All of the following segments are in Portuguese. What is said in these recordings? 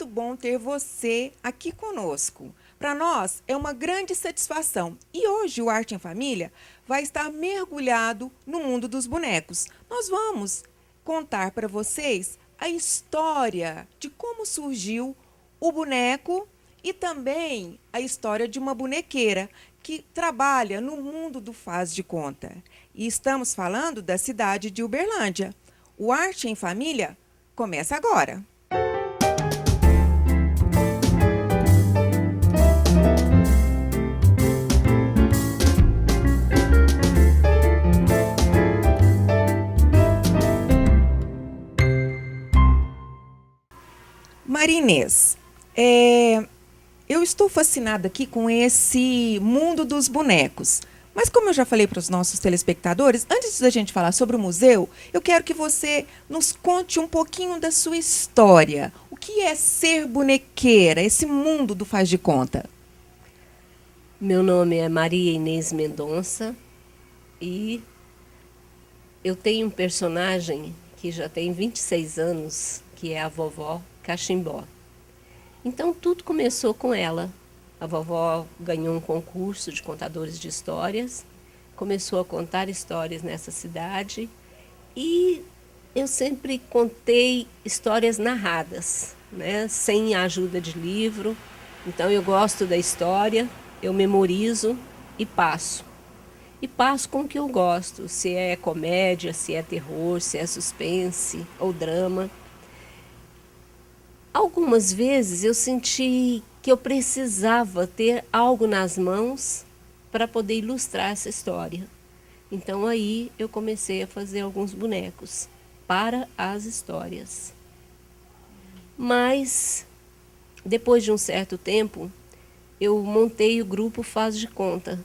bom ter você aqui conosco. Para nós é uma grande satisfação. E hoje o Arte em Família vai estar mergulhado no mundo dos bonecos. Nós vamos contar para vocês a história de como surgiu o boneco e também a história de uma bonequeira que trabalha no mundo do faz de conta. E estamos falando da cidade de Uberlândia. O Arte em Família começa agora. Marinês, eu estou fascinada aqui com esse mundo dos bonecos. Mas como eu já falei para os nossos telespectadores, antes da gente falar sobre o museu, eu quero que você nos conte um pouquinho da sua história. O que é ser bonequeira, esse mundo do faz de conta? Meu nome é Maria Inês Mendonça e eu tenho um personagem que já tem 26 anos, que é a vovó Cachimbó. Então tudo começou com ela. A vovó ganhou um concurso de contadores de histórias, começou a contar histórias nessa cidade e eu sempre contei histórias narradas, né, sem a ajuda de livro. Então eu gosto da história, eu memorizo e passo. E passo com o que eu gosto, se é comédia, se é terror, se é suspense ou drama. Algumas vezes eu senti que eu precisava ter algo nas mãos para poder ilustrar essa história. Então aí eu comecei a fazer alguns bonecos para as histórias. Mas depois de um certo tempo, eu montei o grupo Faz de Conta.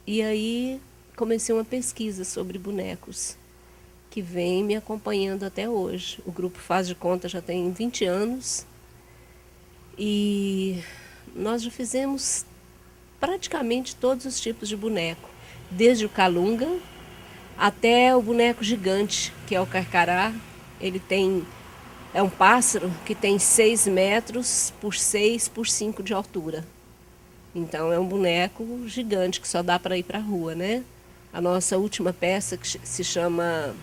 E aí comecei uma pesquisa sobre bonecos, que vem me acompanhando até hoje. O grupo Faz de Conta já tem 20 anos e nós já fizemos praticamente todos os tipos de boneco, desde o calunga até o boneco gigante, que é o carcará. É um pássaro que tem 6 metros por 6 por 5 de altura. Então é um boneco gigante que só dá para ir para a rua, né? A nossa última peça, que se chama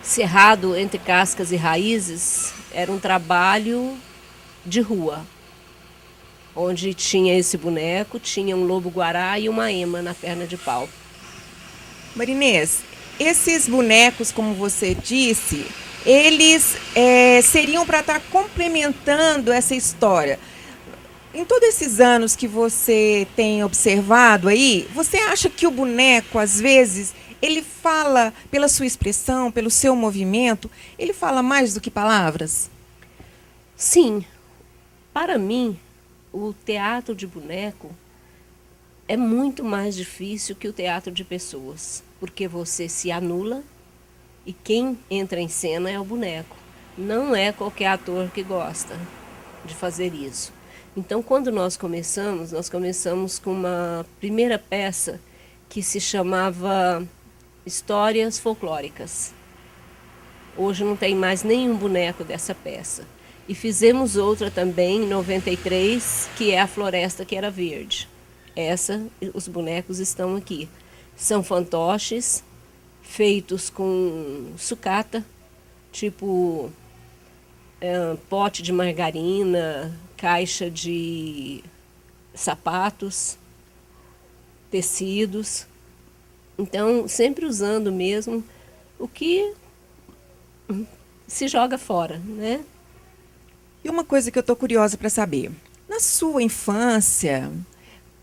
Cerrado entre Cascas e Raízes, era um trabalho de rua, onde tinha esse boneco, tinha um lobo-guará e uma ema na perna de pau. Marinês, esses bonecos, como você disse, eles seriam para estar complementando essa história. Em todos esses anos que você tem observado aí, você acha que o boneco, às vezes, ele fala pela sua expressão, pelo seu movimento, ele fala mais do que palavras? Sim, para mim, o teatro de boneco é muito mais difícil que o teatro de pessoas, porque você se anula e quem entra em cena é o boneco. Não é qualquer ator que gosta de fazer isso. Então, quando nós começamos com uma primeira peça que se chamava Histórias Folclóricas. Hoje não tem mais nenhum boneco dessa peça. E fizemos outra também, em 93, que é A Floresta que Era Verde. Os bonecos estão aqui. São fantoches feitos com sucata, tipo pote de margarina, caixa de sapatos, tecidos. Então, sempre usando mesmo o que se joga fora, né? E uma coisa que eu estou curiosa para saber. Na sua infância,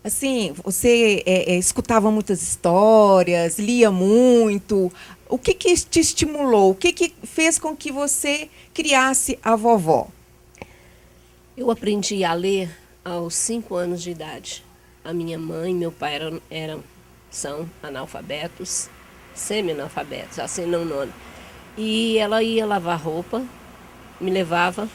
assim, você escutava muitas histórias, lia muito. O que te estimulou? O que fez com que você criasse a vovó? Eu aprendi a ler aos 5 anos de idade. A minha mãe e meu pai são analfabetos, semi-analfabetos, assim não nome. E ela ia lavar roupa, me levava.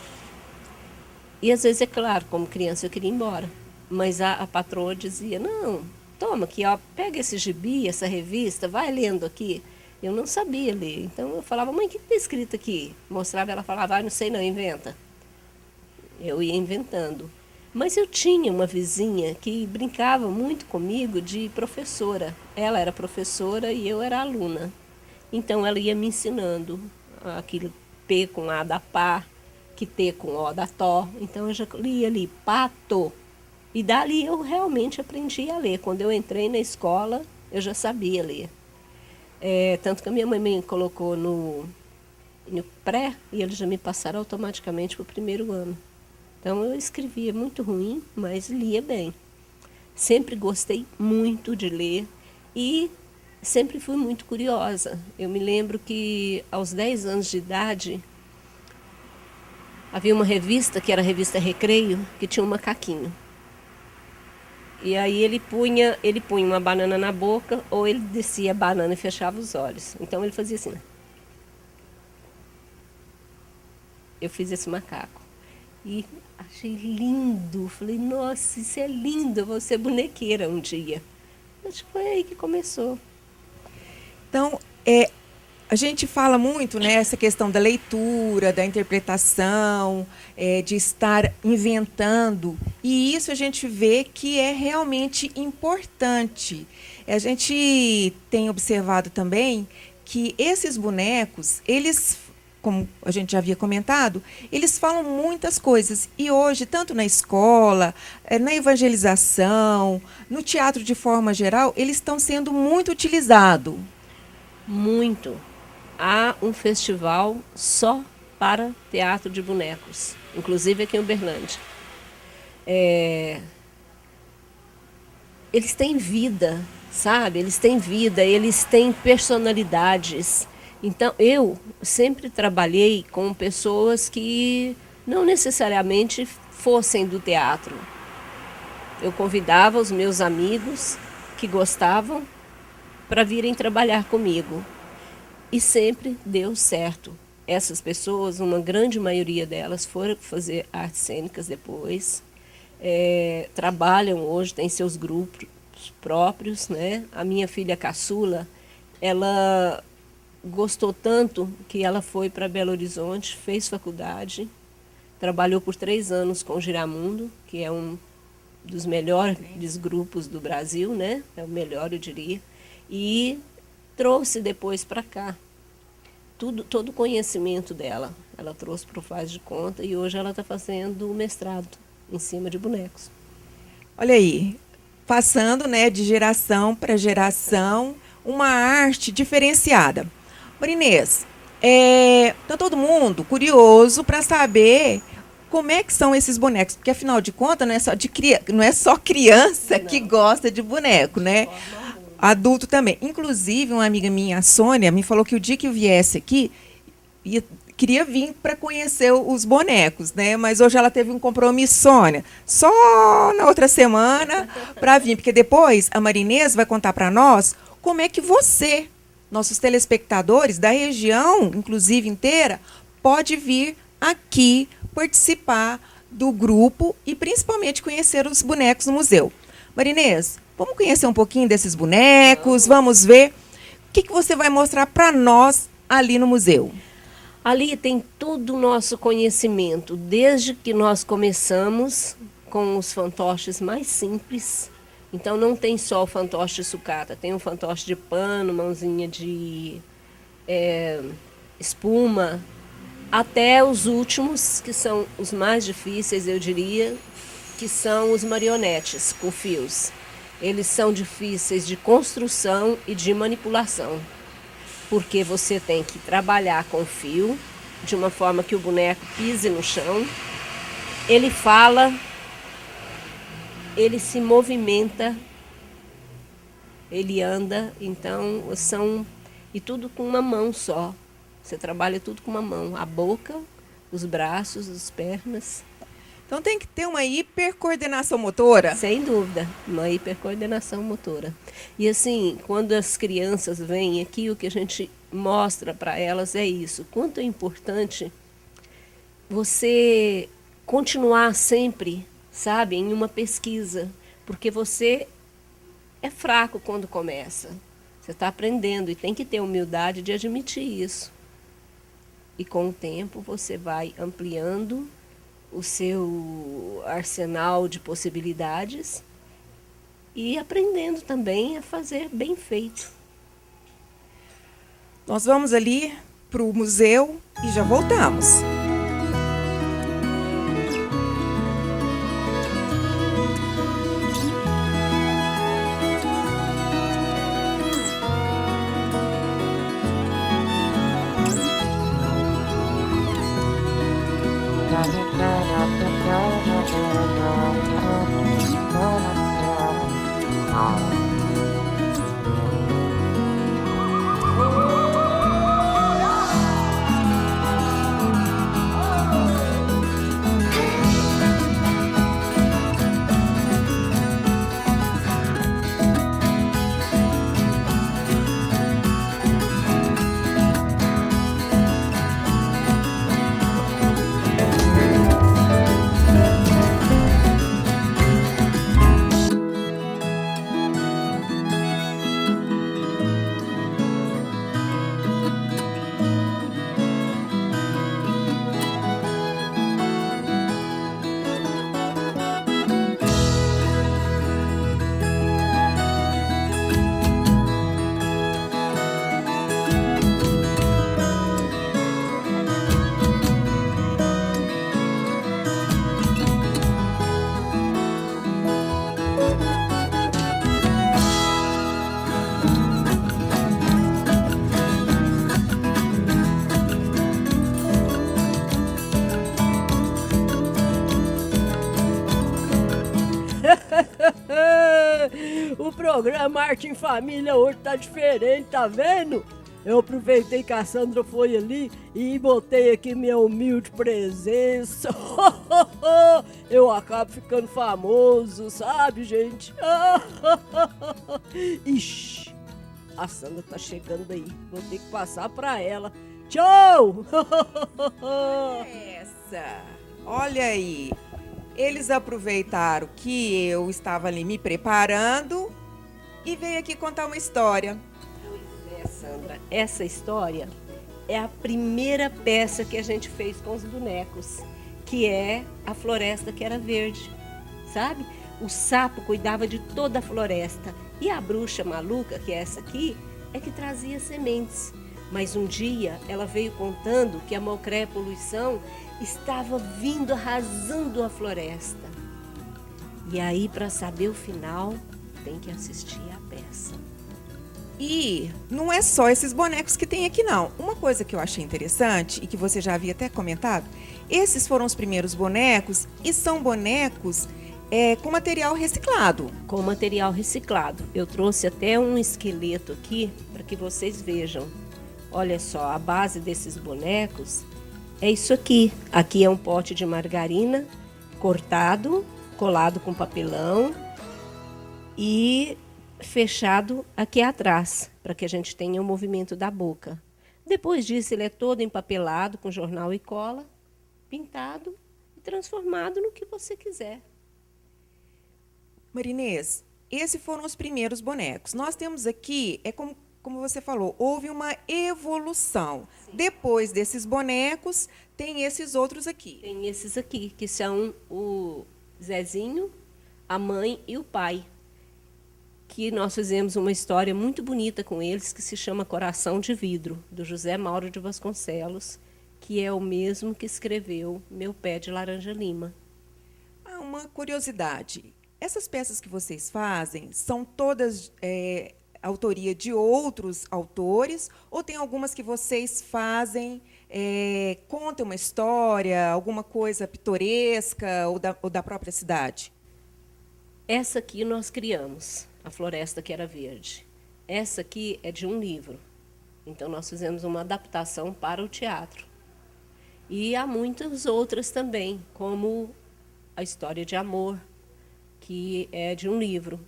E às vezes, é claro, como criança eu queria ir embora. Mas a patroa dizia, não, toma aqui, ó, pega esse gibi, essa revista, vai lendo aqui. Eu não sabia ler. Então eu falava, mãe, o que está escrito aqui? Mostrava, ela falava, não sei não, inventa. Eu ia inventando. Mas eu tinha uma vizinha que brincava muito comigo de professora. Ela era professora e eu era aluna. Então ela ia me ensinando aquele P com A da pá, que T com O da tó. Então eu já lia ali, pato. E dali eu realmente aprendi a ler. Quando eu entrei na escola, eu já sabia ler. Tanto que a minha mãe me colocou no pré e eles já me passaram automaticamente para o primeiro ano. Então eu escrevia muito ruim, mas lia bem. Sempre gostei muito de ler e sempre fui muito curiosa. Eu me lembro que aos 10 anos de idade havia uma revista, que era a revista Recreio, que tinha um macaquinho. E aí ele punha uma banana na boca ou ele descia a banana e fechava os olhos. Então ele fazia assim. Eu fiz esse macaco. E achei lindo. Falei, nossa, isso é lindo, eu vou ser bonequeira um dia. Acho que foi aí que começou. Então, a gente fala muito, né, essa questão da leitura, da interpretação, de estar inventando, e isso a gente vê que é realmente importante. A gente tem observado também que esses bonecos, eles, como a gente já havia comentado, eles falam muitas coisas. E hoje, tanto na escola, na evangelização, no teatro de forma geral, eles estão sendo muito utilizados. Muito. Há um festival só para teatro de bonecos, inclusive aqui em Uberlândia. Eles têm vida, sabe? Eles têm vida, eles têm personalidades. Então, eu sempre trabalhei com pessoas que não necessariamente fossem do teatro. Eu convidava os meus amigos que gostavam para virem trabalhar comigo. E sempre deu certo. Essas pessoas, uma grande maioria delas, foram fazer artes cênicas depois. Trabalham hoje, têm seus grupos próprios, né? A minha filha caçula, ela gostou tanto que ela foi para Belo Horizonte, fez faculdade, trabalhou por 3 anos com o Giramundo, que é um dos melhores grupos do Brasil, né? É o melhor, eu diria. E trouxe depois para cá todo o conhecimento dela. Ela trouxe para o Faz de Conta e hoje ela está fazendo o mestrado em cima de bonecos. Olha aí, passando, né, de geração para geração, uma arte diferenciada. Marinês, tá todo mundo curioso para saber como é que são esses bonecos, porque afinal de contas não é só criança que gosta de boneco, né? Adulto também. Inclusive, uma amiga minha, a Sônia, me falou que o dia que eu viesse aqui, queria vir para conhecer os bonecos, né? Mas hoje ela teve um compromisso, Sônia, só na outra semana para vir, porque depois a Marinês vai contar para nós como é que você, nossos telespectadores da região, inclusive inteira, pode vir aqui participar do grupo e principalmente conhecer os bonecos no museu. Marinês, vamos conhecer um pouquinho desses bonecos, vamos ver o que você vai mostrar para nós ali no museu. Ali tem todo o nosso conhecimento, desde que nós começamos com os fantoches mais simples. Então não tem só o fantoche sucata, tem um fantoche de pano, mãozinha de espuma, até os últimos, que são os mais difíceis, eu diria, que são os marionetes com fios. Eles são difíceis de construção e de manipulação, porque você tem que trabalhar com fio de uma forma que o boneco pise no chão, ele fala, ele se movimenta, ele anda, então e tudo com uma mão só. Você trabalha tudo com uma mão, a boca, os braços, as pernas. Então tem que ter uma hipercoordenação motora? Sem dúvida, uma hipercoordenação motora. E assim, quando as crianças vêm aqui, o que a gente mostra para elas é isso. Quanto é importante você continuar sempre, sabe, em uma pesquisa. Porque você é fraco quando começa. Você está aprendendo e tem que ter humildade de admitir isso. E com o tempo você vai ampliando o seu arsenal de possibilidades e aprendendo também a fazer bem feito. Nós vamos ali para o museu e já voltamos. O programa Arte em Família hoje tá diferente, tá vendo? Eu aproveitei que a Sandra foi ali e botei aqui minha humilde presença. Eu acabo ficando famoso, sabe, gente? Ixi, a Sandra tá chegando aí. Vou ter que passar pra ela. Tchau! Essa, olha aí. Eles aproveitaram que eu estava ali me preparando e veio aqui contar uma história. Pois é, Sandra, essa história é a primeira peça que a gente fez com os bonecos, que é a floresta que era verde, sabe? O sapo cuidava de toda a floresta e a bruxa maluca, que é essa aqui, é que trazia sementes. Mas um dia ela veio contando que a malcréia poluição estava vindo arrasando a floresta. E aí, para saber o final, tem que assistir a peça. E não é só esses bonecos que tem aqui, não. Uma coisa que eu achei interessante e que você já havia até comentado, esses foram os primeiros bonecos e são bonecos com material reciclado. Com material reciclado. Eu trouxe até um esqueleto aqui para que vocês vejam. Olha só, a base desses bonecos é isso aqui. Aqui é um pote de margarina cortado, colado com papelão e fechado aqui atrás, para que a gente tenha o movimento da boca. Depois disso, ele é todo empapelado com jornal e cola, pintado e transformado no que você quiser. Marinês, esses foram os primeiros bonecos. Nós temos aqui, como você falou, houve uma evolução. Sim. Depois desses bonecos, tem esses outros aqui. Tem esses aqui, que são o Zezinho, a mãe e o pai. Que nós fizemos uma história muito bonita com eles, que se chama Coração de Vidro, do José Mauro de Vasconcelos, que é o mesmo que escreveu Meu Pé de Laranja Lima. Ah, uma curiosidade. Essas peças que vocês fazem são todas autoria de outros autores ou tem algumas que vocês fazem, contam uma história, alguma coisa pitoresca ou da própria cidade? Essa aqui nós criamos, a Floresta que era Verde. Essa aqui é de um livro. Então, nós fizemos uma adaptação para o teatro. E há muitas outras também, como a História de Amor, que é de um livro.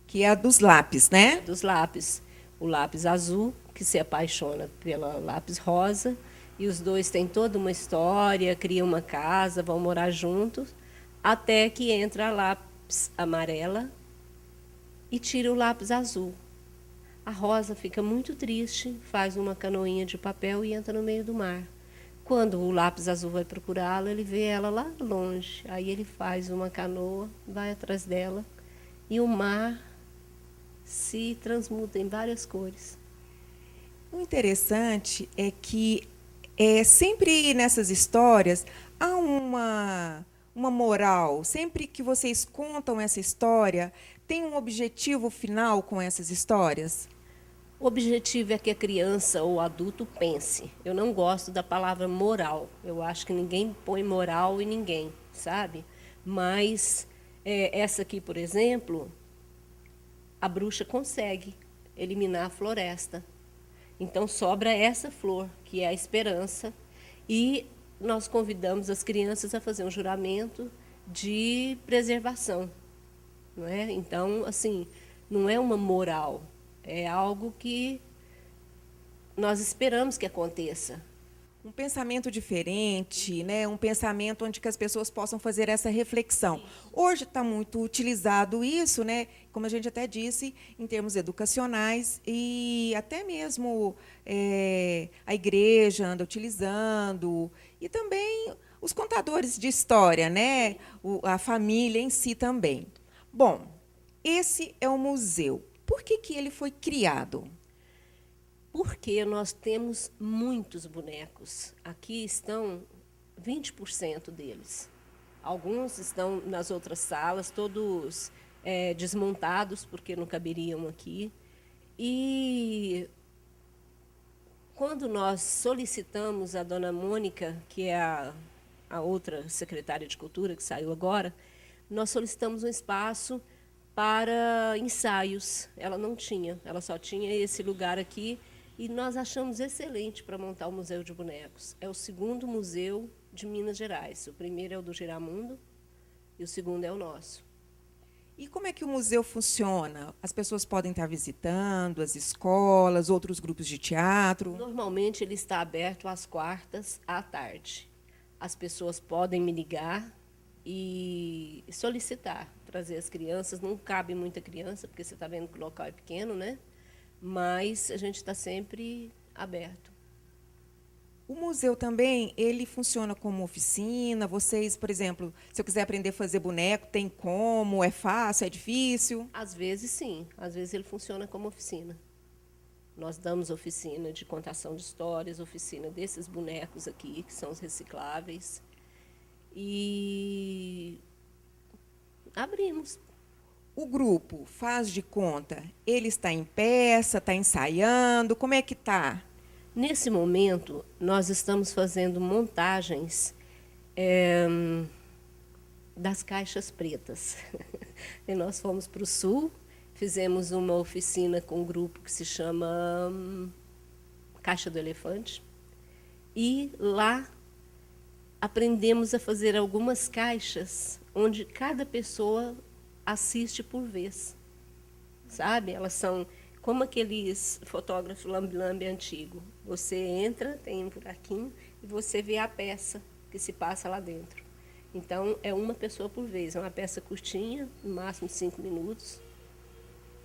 Que é a dos lápis, né? Dos lápis. O lápis azul, que se apaixona pela lápis rosa, e os dois têm toda uma história, criam uma casa, vão morar juntos, até que entra a lápis amarela e tira o lápis azul. A rosa fica muito triste, faz uma canoinha de papel e entra no meio do mar. Quando o lápis azul vai procurá-la, ele vê ela lá longe. Aí ele faz uma canoa, vai atrás dela, e o mar se transmuta em várias cores. O interessante é que sempre nessas histórias há uma moral. Sempre que vocês contam essa história, tem um objetivo final com essas histórias? O objetivo é que a criança ou o adulto pense. Eu não gosto da palavra moral. Eu acho que ninguém põe moral em ninguém, sabe? Mas essa aqui, por exemplo, a bruxa consegue eliminar a floresta. Então sobra essa flor, que é a esperança, e nós convidamos as crianças a fazer um juramento de preservação, não é? Então, assim, não é uma moral, é algo que nós esperamos que aconteça. Um pensamento diferente, né? Um pensamento onde que as pessoas possam fazer essa reflexão. Hoje está muito utilizado isso, né? Como a gente até disse, em termos educacionais, e até mesmo a igreja anda utilizando, e também os contadores de história, né? A família em si também. Bom, esse é o museu. Por que ele foi criado? Porque nós temos muitos bonecos. Aqui estão 20% deles. Alguns estão nas outras salas, todos desmontados, porque não caberiam aqui. E quando nós solicitamos a dona Mônica, que é a outra secretária de Cultura, que saiu agora, nós solicitamos um espaço para ensaios. Ela não tinha, ela só tinha esse lugar aqui. E nós achamos excelente para montar o Museu de Bonecos. É o segundo museu de Minas Gerais. O primeiro é o do Giramundo e o segundo é o nosso. E como é que o museu funciona? As pessoas podem estar visitando, as escolas, outros grupos de teatro? Normalmente ele está aberto às quartas à tarde. As pessoas podem me ligar e solicitar, trazer as crianças. Não cabe muita criança, porque você está vendo que o local é pequeno, né? Mas a gente está sempre aberto. O museu também, ele funciona como oficina? Vocês, por exemplo, se eu quiser aprender a fazer boneco, tem como? É fácil? É difícil? Às vezes, sim. Às vezes ele funciona como oficina. Nós damos oficina de contação de histórias, oficina desses bonecos aqui, que são os recicláveis. E abrimos. O grupo faz de conta, ele está em peça, está ensaiando, como é que está? Nesse momento, nós estamos fazendo montagens das caixas pretas. E nós fomos para o sul, fizemos uma oficina com um grupo que se chama Caixa do Elefante. E lá aprendemos a fazer algumas caixas onde cada pessoa assiste por vez, sabe? Elas são como aqueles fotógrafos lambe-lambe antigo. Você entra, tem um buraquinho, e você vê a peça que se passa lá dentro. Então, é uma pessoa por vez. É uma peça curtinha, no máximo 5 minutos.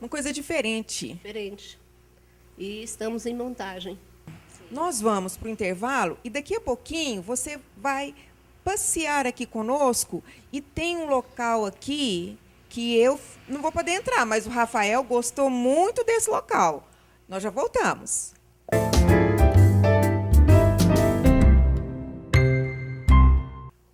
Uma coisa diferente. Diferente. E estamos em montagem. Nós vamos para o intervalo e daqui a pouquinho você vai passear aqui conosco e tem um local aqui que eu não vou poder entrar, mas o Rafael gostou muito desse local. Nós já voltamos.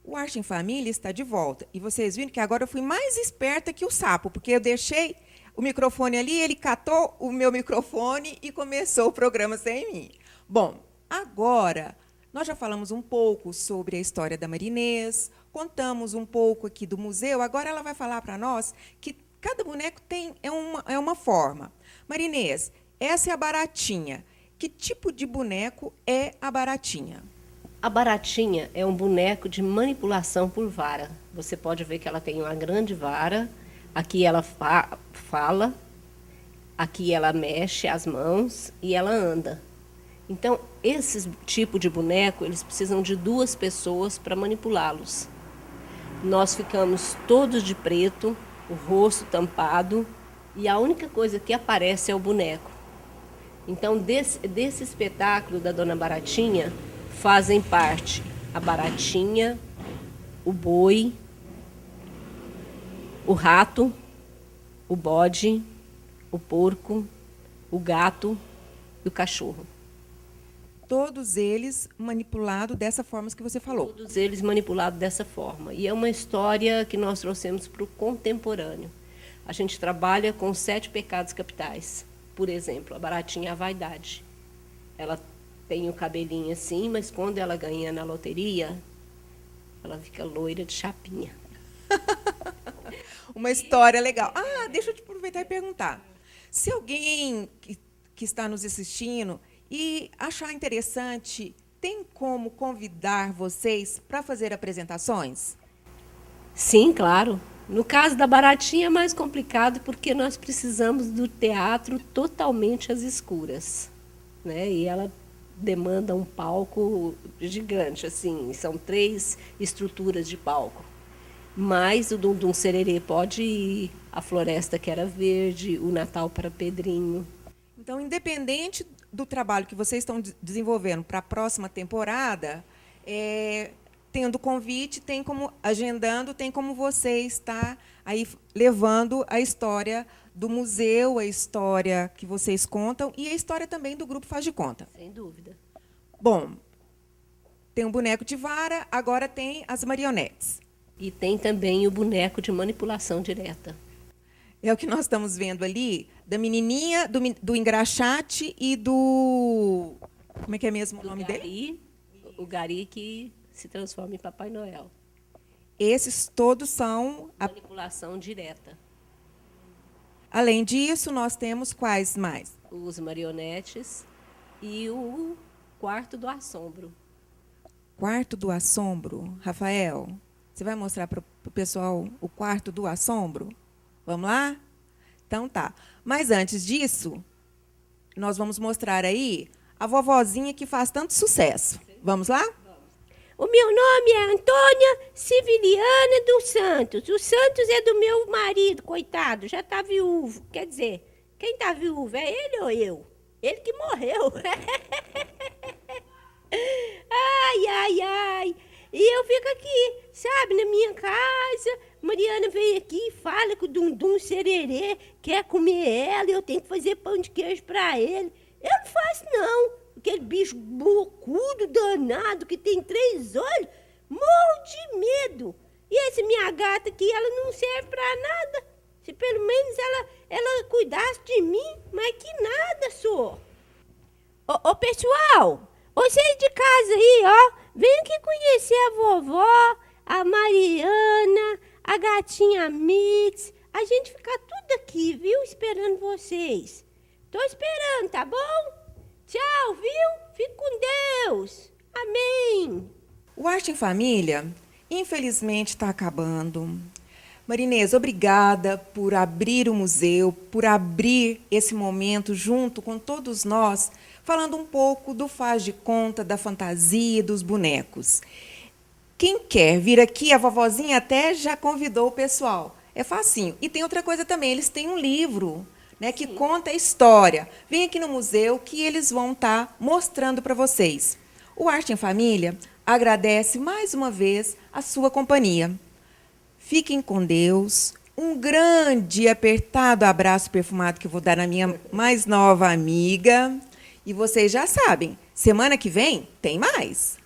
O Arte em Família está de volta. E vocês viram que agora eu fui mais esperta que o sapo, porque eu deixei o microfone ali, ele catou o meu microfone e começou o programa sem mim. Bom, agora nós já falamos um pouco sobre a história da Marinês, contamos um pouco aqui do museu, agora ela vai falar para nós que cada boneco é uma forma. Marinês, essa é a baratinha. Que tipo de boneco é a baratinha? A baratinha é um boneco de manipulação por vara. Você pode ver que ela tem uma grande vara, aqui ela fala, aqui ela mexe as mãos e ela anda. Então, esse tipo de boneco, eles precisam de 2 pessoas para manipulá-los. Nós ficamos todos de preto, o rosto tampado, e a única coisa que aparece é o boneco. Então, desse espetáculo da Dona Baratinha, fazem parte a baratinha, o boi, o rato, o bode, o porco, o gato e o cachorro. Todos eles manipulados dessa forma que você falou. Todos eles manipulados dessa forma. E é uma história que nós trouxemos para o contemporâneo. A gente trabalha com 7 pecados capitais. Por exemplo, a baratinha é a vaidade. Ela tem o cabelinho assim, mas quando ela ganha na loteria, ela fica loira de chapinha. Uma história legal. Ah, deixa eu te aproveitar e perguntar. Se alguém que está nos assistindo e achar interessante, tem como convidar vocês para fazer apresentações? Sim, claro. No caso da baratinha é mais complicado porque nós precisamos do teatro totalmente às escuras, né? E ela demanda um palco gigante, assim, são 3 estruturas de palco. Mas o Dundum Sererê pode ir, a Floresta que era verde, o Natal para Pedrinho. Então, independente do trabalho que vocês estão desenvolvendo para a próxima temporada, tendo convite, tem como agendando, tem como você estar aí levando a história do museu, a história que vocês contam e a história também do Grupo Faz de Conta. Sem dúvida. Bom, tem um boneco de vara, agora tem as marionetes. E tem também o boneco de manipulação direta. É o que nós estamos vendo ali, da menininha, do engraxate e do... Como é que é mesmo o nome dele? O Gari que se transforma em Papai Noel. Esses todos são... Manipulação direta. Além disso, nós temos quais mais? Os marionetes e o Quarto do Assombro. Quarto do Assombro. Rafael, você vai mostrar para o pessoal o Quarto do Assombro? Vamos lá? Então tá. Mas antes disso, nós vamos mostrar aí a vovozinha que faz tanto sucesso. Vamos lá? O meu nome é Antônia Civiliana dos Santos. O Santos é do meu marido, coitado, já está viúvo. Quer dizer, quem está viúvo é ele ou eu? Ele que morreu. Ai, ai, ai. E eu fico aqui, sabe, na minha casa. Mariana veio aqui e fala que o Dundum Sererê quer comer ela e eu tenho que fazer pão de queijo para ele. Eu não faço, não. Aquele bicho bocudo, danado, que tem 3 olhos, morro de medo. E essa minha gata aqui, ela não serve para nada. Se pelo menos ela cuidasse de mim, mas que nada, senhor. Ô, pessoal, vocês de casa aí, ó, vem aqui conhecer a vovó, a Mariana, a gatinha Mix. A gente fica tudo aqui, viu, esperando vocês. Tô esperando, tá bom? Tchau, viu? Fique com Deus. Amém. O Arte em Família, infelizmente, está acabando. Marinês, obrigada por abrir o museu, por abrir esse momento junto com todos nós, falando um pouco do faz de conta, da fantasia, dos bonecos. Quem quer vir aqui, a vovozinha até já convidou o pessoal. É facinho. E tem outra coisa também, eles têm um livro, né, que conta a história. Vem aqui no museu que eles vão estar mostrando para vocês. O Arte em Família agradece mais uma vez a sua companhia. Fiquem com Deus. Um grande e apertado abraço perfumado que eu vou dar na minha mais nova amiga. E vocês já sabem, semana que vem tem mais.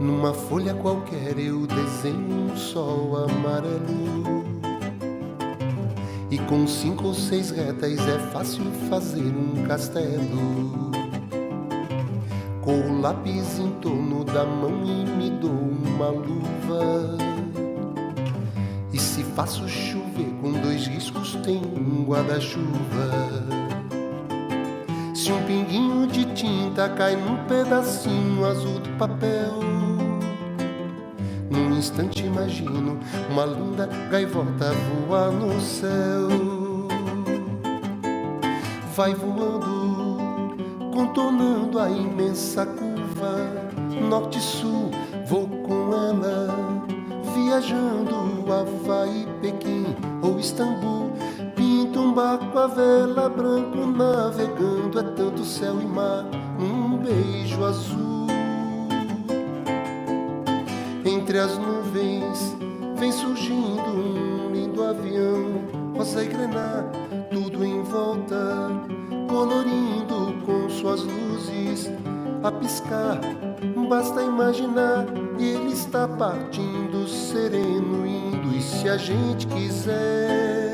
Numa folha qualquer eu desenho um sol amarelo, e com 5 ou 6 retas é fácil fazer um castelo. Com o lápis em torno da mão e me dou uma luva, e se faço chover com 2 riscos tem um guarda-chuva. Se um pinguinho de tinta cai num pedacinho azul do papel, num instante imagino uma linda gaivota voar no céu. Vai voando, contornando a imensa curva, norte e sul, vou com ela, viajando Havaí, Pequim ou Istambul. Pinto um barco a vela, branco navegando, é tanto céu e mar, um beijo azul. Entre as nuvens vem surgindo um lindo avião, rosa e grená, tudo em volta, colorindo com suas luzes a piscar. Basta imaginar, ele está partindo sereno, indo, e se a gente quiser